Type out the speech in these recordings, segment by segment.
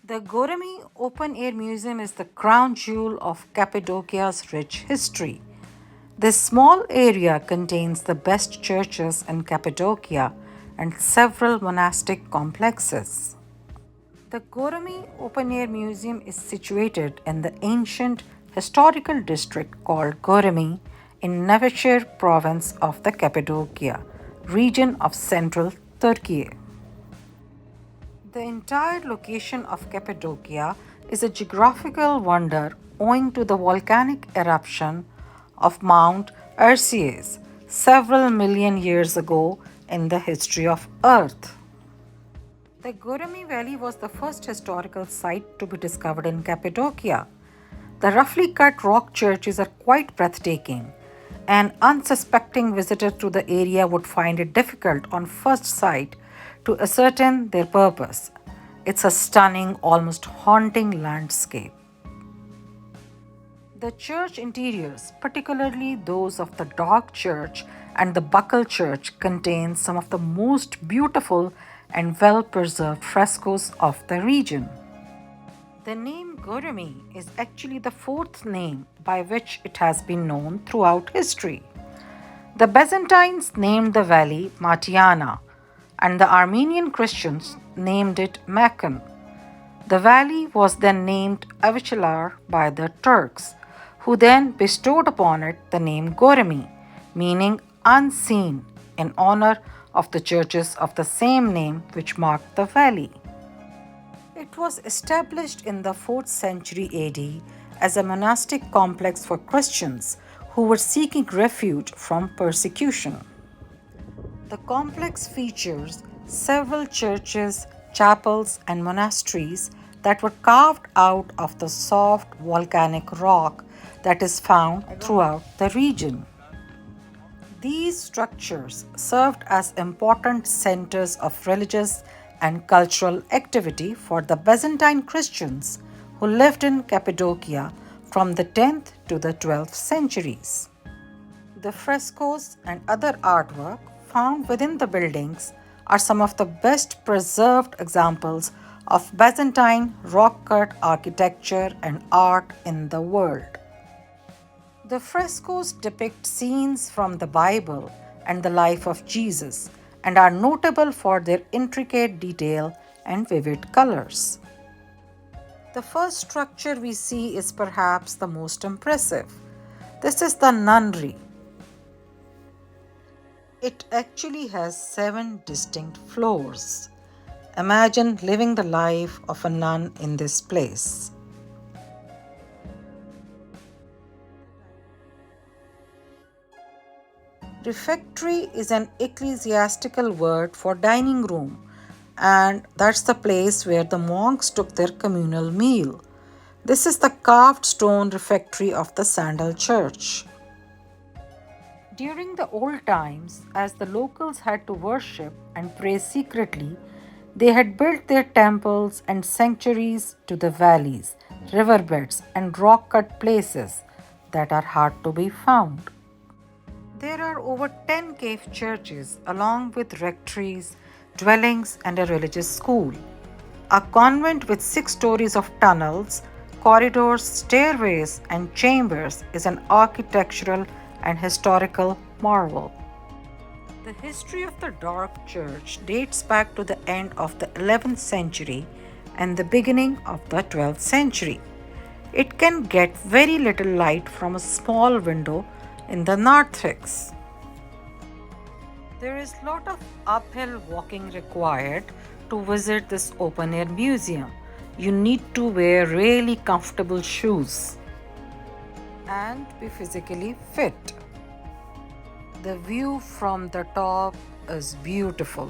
The Göreme Open Air Museum is the crown jewel of Cappadocia's rich history. This small area contains the best churches in Cappadocia and several monastic complexes. The Göreme Open Air Museum is situated in the ancient historical district called Göreme in Nevşehir province of the Cappadocia region of central Turkey. The entire location of Cappadocia is a geographical wonder owing to the volcanic eruption of Mount Erciyes several million years ago in the history of Earth. The Göreme Valley was the first historical site to be discovered in Cappadocia. The roughly cut rock churches are quite breathtaking. An unsuspecting visitor to the area would find it difficult on first sight to ascertain their purpose. It's a stunning, almost haunting landscape. The church interiors, particularly those of the Dog Church and the Buckle Church, contain some of the most beautiful and well preserved frescoes of the region. The name Göreme is actually the fourth name by which it has been known throughout history. The Byzantines named the valley Matiana, and the Armenian Christians named it Makan. The valley was then named Avicii by the Turks, who then bestowed upon it the name Göreme, meaning unseen, in honor of the churches of the same name which marked the valley. It was established in the 4th century AD as a monastic complex for Christians who were seeking refuge from persecution. The complex features several churches, chapels, and monasteries that were carved out of the soft volcanic rock that is found throughout the region. These structures served as important centers of religious and cultural activity for the Byzantine Christians who lived in Cappadocia from the 10th to the 12th centuries. The frescoes and other artwork found within the buildings are some of the best preserved examples of Byzantine rock cut architecture and art in the world. The frescoes depict scenes from the Bible and the life of Jesus and are notable for their intricate detail and vivid colors. The first structure we see is perhaps the most impressive. This is the nunnery. It actually has 7 distinct floors. Imagine living the life of a nun in this place. Refectory is an ecclesiastical word for dining room, and that's the place where the monks took their communal meal. This is the carved stone refectory of the Sandal Church. During the old times, as the locals had to worship and pray secretly, they had built their temples and sanctuaries to the valleys, riverbeds, and rock cut places that are hard to be found. There are over 10 cave churches, along with rectories, dwellings, and a religious school. A convent with 6 stories of tunnels, corridors, stairways, and chambers is an architectural and historical marvel. The history of the Dark Church dates back to the end of the 11th century and the beginning of the 12th century. It can get very little light from a small window in the narthex. There is a lot of uphill walking required to visit this open air museum. You need to wear really comfortable shoes and be physically fit. The view from the top is beautiful.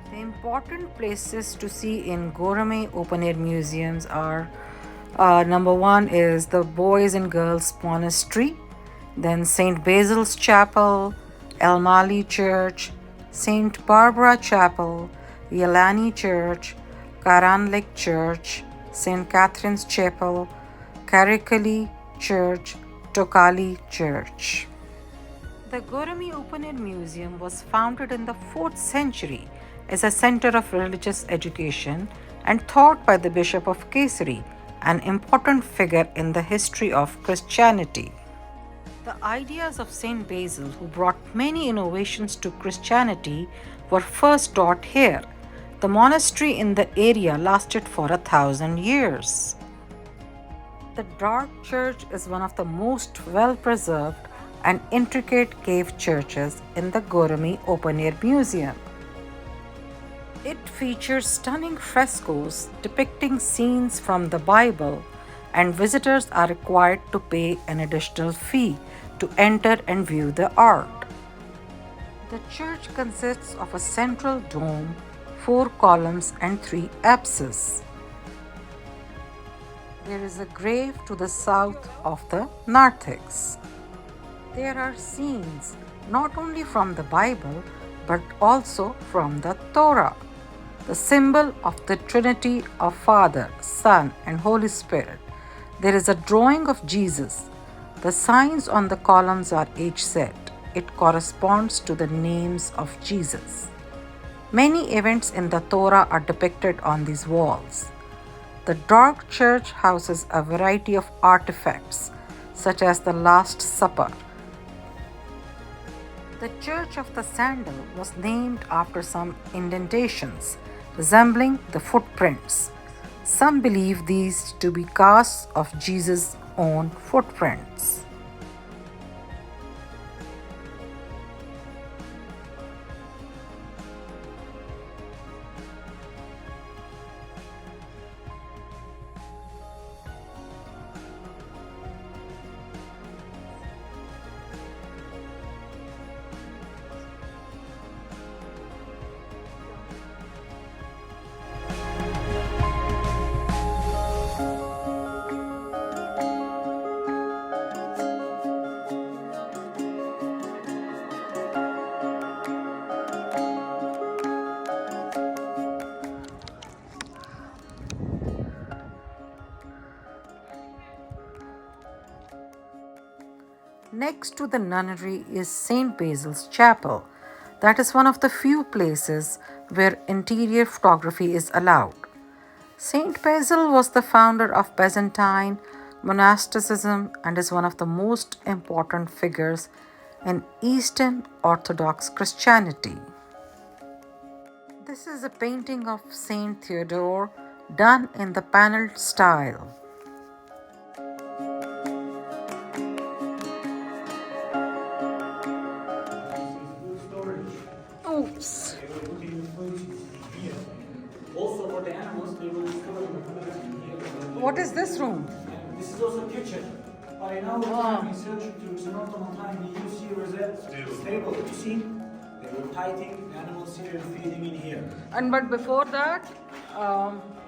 The important places to see in Göreme open air museums are number 1 is the Boys and Girls Monastery, then St. Basil's Chapel, El Mali Church, St. Barbara Chapel, Yelani Church, Karanlik Church, St. Catherine's Chapel, Karikali Church, Tokali Church. The Göreme Open Air Museum was founded in the 4th century is a center of religious education and taught by the Bishop of Kesari, an important figure in the history of Christianity. The ideas of Saint Basil, who brought many innovations to Christianity, were first taught here. The monastery in the area lasted for 1,000 years. The Dark Church is one of the most well preserved and intricate cave churches in the Göreme Open Air Museum. It features stunning frescoes depicting scenes from the Bible, and visitors are required to pay an additional fee to enter and view the art. The church consists of a central dome, 4 columns, and 3 apses. There is a grave to the south of the narthex. There are scenes not only from the Bible but also from the Torah, the symbol of the Trinity of Father, Son, and Holy Spirit. There is a drawing of Jesus. The signs on the columns are each set. It corresponds to the names of Jesus. Many events in the Torah are depicted on these walls. The Dark Church houses a variety of artifacts, such as the Last Supper. The Church of the Sandal was named after some indentations resembling the footprints. Some believe these to be casts of Jesus' own footprints. Next to the nunnery is St. Basil's Chapel. That is one of the few places where interior photography is allowed. St. Basil was the founder of Byzantine monasticism and is one of the most important figures in Eastern Orthodox Christianity. This is a painting of Saint Theodore done in the paneled style. Oops. Also for the animals, they will discover the What is this room? This is also kitchen. By now, the time in searching to an Ottoman time, we use here as a stable. You see, they were piping the animals here and feeding in here. And but before that,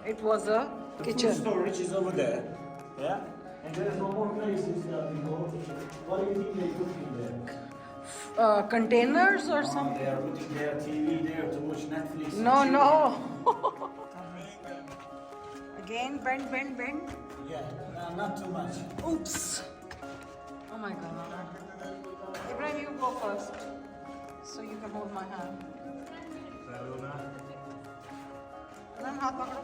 it was a The kitchen. food storage is over there. Yeah, and there is no more places that we go. What do you think they put in there? Containers or something? They are putting their TV there to watch Netflix. No, no. Again, bend. Yeah, no, not too much. Oops. Oh my God. Ibrahim, you go first, so you can hold my hand. Then हाथ पकड़ो.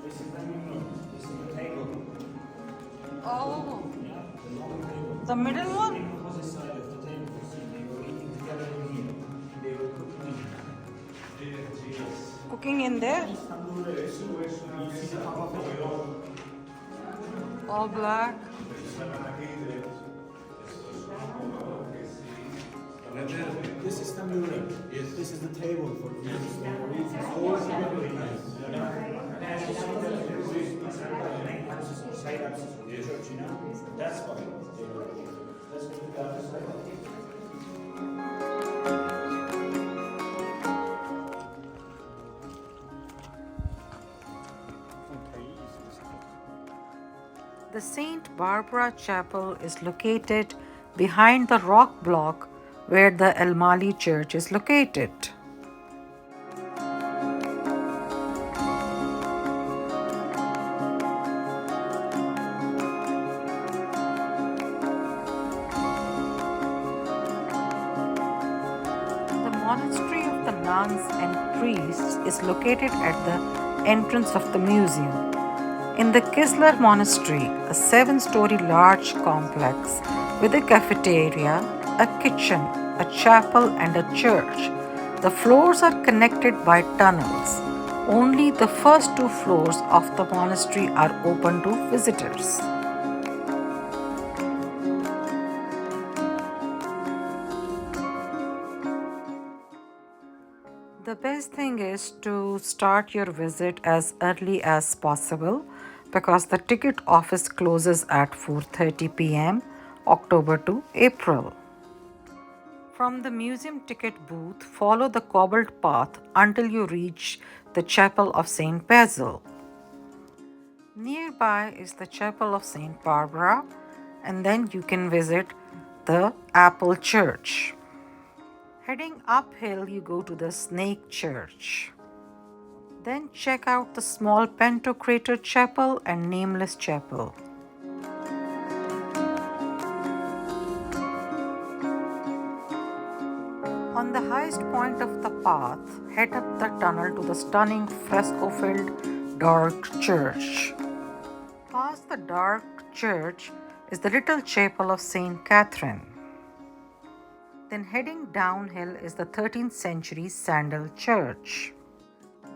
This is the menu. This is the table. Oh, Yeah, the long table. the middle one? Opposite side of the table. You see, they were eating together in here. They were cooking in here. Cooking in there? You see the top of it? All black. This is tandoori. Yes. This is the table for meals. They were eating all together in here. Side houses of the church, you know? That's why they were. That's what the God is like. The St. Barbara Chapel is located behind the rock block where the El Mali Church is located. monastery of the nuns and priests is located at the entrance of the museum. In the Kislar Monastery, a 7-story large complex with a cafeteria, a kitchen, a chapel, and a church. The floors are connected by tunnels. Only the first 2 floors of the monastery are open to visitors. The best thing is to start your visit as early as possible because the ticket office closes at 4:30 p.m. October to April. From the museum ticket booth, follow the cobbled path until you reach the Chapel of St. Basil. Nearby is the Chapel of St. Barbara, and then you can visit the Apple Church. Heading uphill, you go to the Snake Church. Then check out the small Pantocrator Chapel and Nameless Chapel. On the highest point of the path, head up the tunnel to the stunning fresco-filled dark church. Past the dark church is the little chapel of Saint Catherine. Then heading downhill is the 13th century Sandal Church.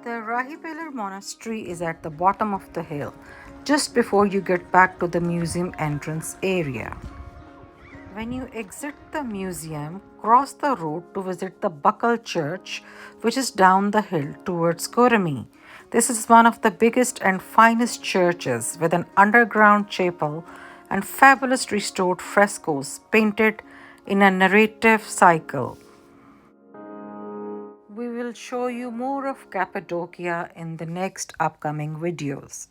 The Rahibeler Monastery is at the bottom of the hill, just before you get back to the museum entrance area. When you exit the museum, cross the road to visit the Buckle Church, which is down the hill towards Göreme. This is one of the biggest and finest churches with an underground chapel and fabulous restored frescoes painted in a narrative cycle. We will show you more of Cappadocia in the next upcoming videos.